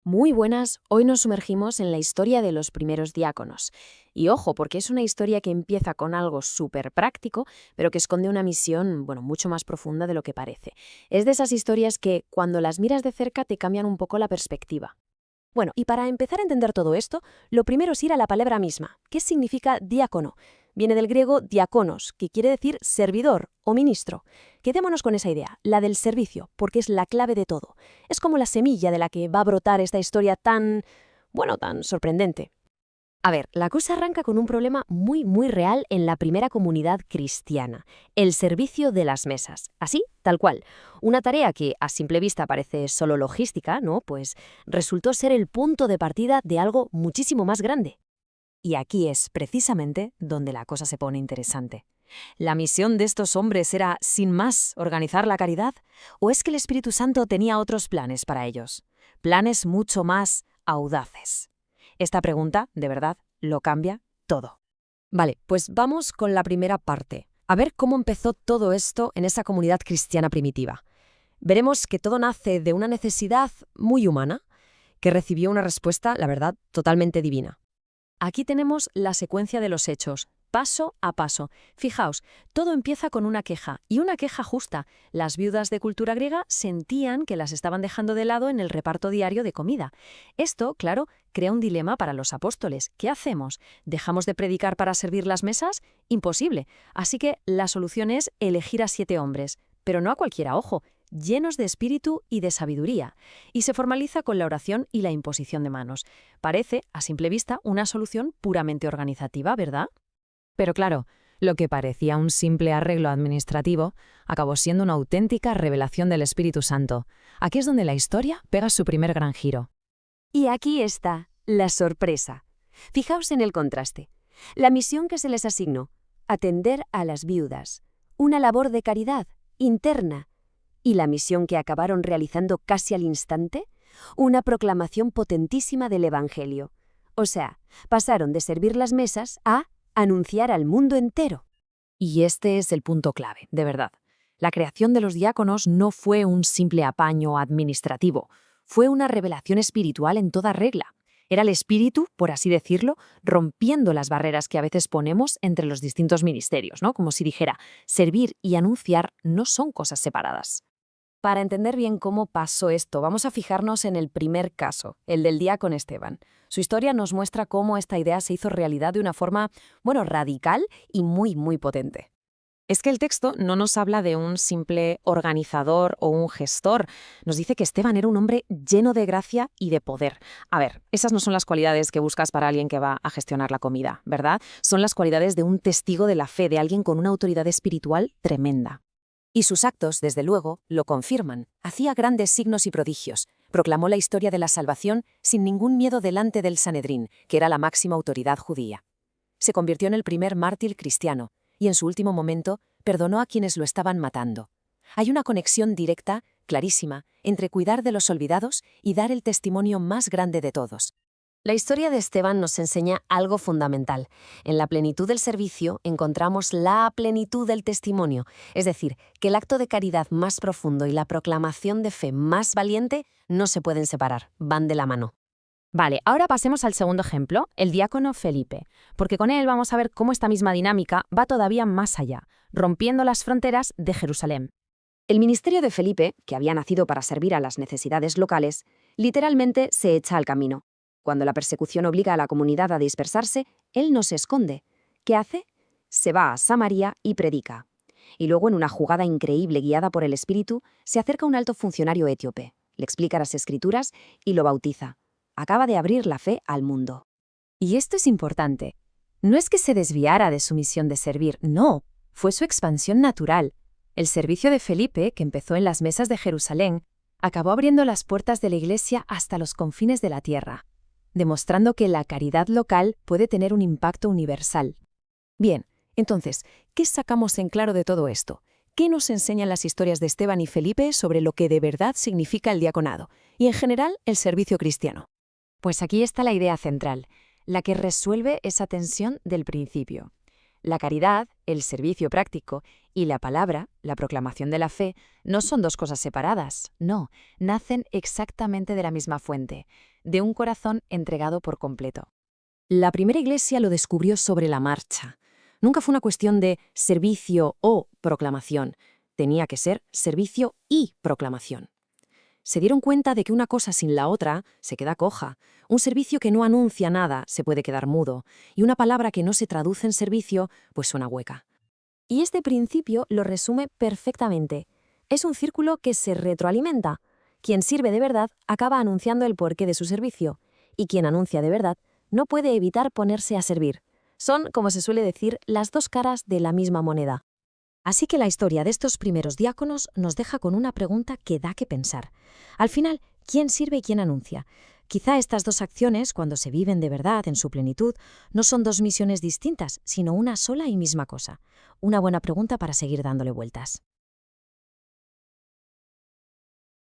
Muy buenas, hoy nos sumergimos en la historia de los primeros diáconos. Y ojo, porque es una historia que empieza con algo súper práctico, pero que esconde una misión, mucho más profunda de lo que parece. Es de esas historias que, cuando las miras de cerca, te cambian un poco la perspectiva. Bueno, y para empezar a entender todo esto, lo primero es ir a la palabra misma. ¿Qué significa diácono? Viene del griego diakonos, que quiere decir servidor o ministro. Quedémonos con esa idea, la del servicio, porque es la clave de todo. Es como la semilla de la que va a brotar esta historia tan sorprendente. A ver, la cosa arranca con un problema muy real en la primera comunidad cristiana, el servicio de las mesas. Así, tal cual. Una tarea que a simple vista parece solo logística, ¿no? Pues resultó ser el punto de partida de algo muchísimo más grande. Y aquí es precisamente donde la cosa se pone interesante. ¿La misión de estos hombres era, sin más, organizar la caridad? ¿O es que el Espíritu Santo tenía otros planes para ellos? Planes mucho más audaces. Esta pregunta, de verdad, lo cambia todo. Vale, pues vamos con la primera parte. A ver cómo empezó todo esto en esa comunidad cristiana primitiva. Veremos que todo nace de una necesidad muy humana, que recibió una respuesta, la verdad, totalmente divina. Aquí tenemos la secuencia de los hechos, paso a paso. Fijaos, todo empieza con una queja, y una queja justa. Las viudas de cultura griega sentían que las estaban dejando de lado en el reparto diario de comida. Esto, claro, crea un dilema para los apóstoles. ¿Qué hacemos? ¿Dejamos de predicar para servir las mesas? Imposible. Así que la solución es elegir a 7 hombres. Pero no a cualquiera, ojo, llenos de espíritu y de sabiduría, y se formaliza con la oración y la imposición de manos. Parece, a simple vista, una solución puramente organizativa, ¿verdad? Pero claro, lo que parecía un simple arreglo administrativo acabó siendo una auténtica revelación del Espíritu Santo. Aquí es donde la historia pega su primer gran giro. Y aquí está la sorpresa. Fijaos en el contraste. La misión que se les asignó, atender a las viudas, una labor de caridad interna, y la misión que acabaron realizando casi al instante, una proclamación potentísima del Evangelio. O sea, pasaron de servir las mesas a anunciar al mundo entero. Y este es el punto clave, de verdad. La creación de los diáconos no fue un simple apaño administrativo, fue una revelación espiritual en toda regla. Era el espíritu, por así decirlo, rompiendo las barreras que a veces ponemos entre los distintos ministerios, ¿no? Como si dijera, servir y anunciar no son cosas separadas. Para entender bien cómo pasó esto, vamos a fijarnos en el primer caso, el del diácono Esteban. Su historia nos muestra cómo esta idea se hizo realidad de una forma, radical y muy potente. Es que el texto no nos habla de un simple organizador o un gestor. Nos dice que Esteban era un hombre lleno de gracia y de poder. A ver, esas no son las cualidades que buscas para alguien que va a gestionar la comida, ¿verdad? Son las cualidades de un testigo de la fe, de alguien con una autoridad espiritual tremenda. Y sus actos, desde luego, lo confirman. Hacía grandes signos y prodigios. Proclamó la historia de la salvación sin ningún miedo delante del Sanedrín, que era la máxima autoridad judía. Se convirtió en el primer mártir cristiano, y en su último momento perdonó a quienes lo estaban matando. Hay una conexión directa, clarísima, entre cuidar de los olvidados y dar el testimonio más grande de todos. La historia de Esteban nos enseña algo fundamental. En la plenitud del servicio encontramos la plenitud del testimonio, es decir, que el acto de caridad más profundo y la proclamación de fe más valiente no se pueden separar, van de la mano. Vale, ahora pasemos al segundo ejemplo, el diácono Felipe, porque con él vamos a ver cómo esta misma dinámica va todavía más allá, rompiendo las fronteras de Jerusalén. El ministerio de Felipe, que había nacido para servir a las necesidades locales, literalmente se echa al camino. Cuando la persecución obliga a la comunidad a dispersarse, él no se esconde. ¿Qué hace? Se va a Samaria y predica. Y luego, en una jugada increíble guiada por el Espíritu, se acerca un alto funcionario etíope, le explica las Escrituras y lo bautiza. Acaba de abrir la fe al mundo. Y esto es importante. No es que se desviara de su misión de servir, no, fue su expansión natural. El servicio de Felipe, que empezó en las mesas de Jerusalén, acabó abriendo las puertas de la Iglesia hasta los confines de la tierra, demostrando que la caridad local puede tener un impacto universal. Bien, entonces, ¿qué sacamos en claro de todo esto? ¿Qué nos enseñan las historias de Esteban y Felipe sobre lo que de verdad significa el diaconado y, en general, el servicio cristiano? Pues aquí está la idea central, la que resuelve esa tensión del principio. La caridad, el servicio práctico, y la palabra, la proclamación de la fe, no son dos cosas separadas, no, nacen exactamente de la misma fuente, de un corazón entregado por completo. La primera iglesia lo descubrió sobre la marcha. Nunca fue una cuestión de servicio o proclamación. Tenía que ser servicio y proclamación. Se dieron cuenta de que una cosa sin la otra se queda coja. Un servicio que no anuncia nada se puede quedar mudo, y una palabra que no se traduce en servicio, pues suena hueca. Y este principio lo resume perfectamente. Es un círculo que se retroalimenta. Quien sirve de verdad acaba anunciando el porqué de su servicio, y quien anuncia de verdad no puede evitar ponerse a servir. Son, como se suele decir, las dos caras de la misma moneda. Así que la historia de estos primeros diáconos nos deja con una pregunta que da que pensar. Al final, ¿quién sirve y quién anuncia? Quizá estas dos acciones, cuando se viven de verdad en su plenitud, no son dos misiones distintas, sino una sola y misma cosa. Una buena pregunta para seguir dándole vueltas.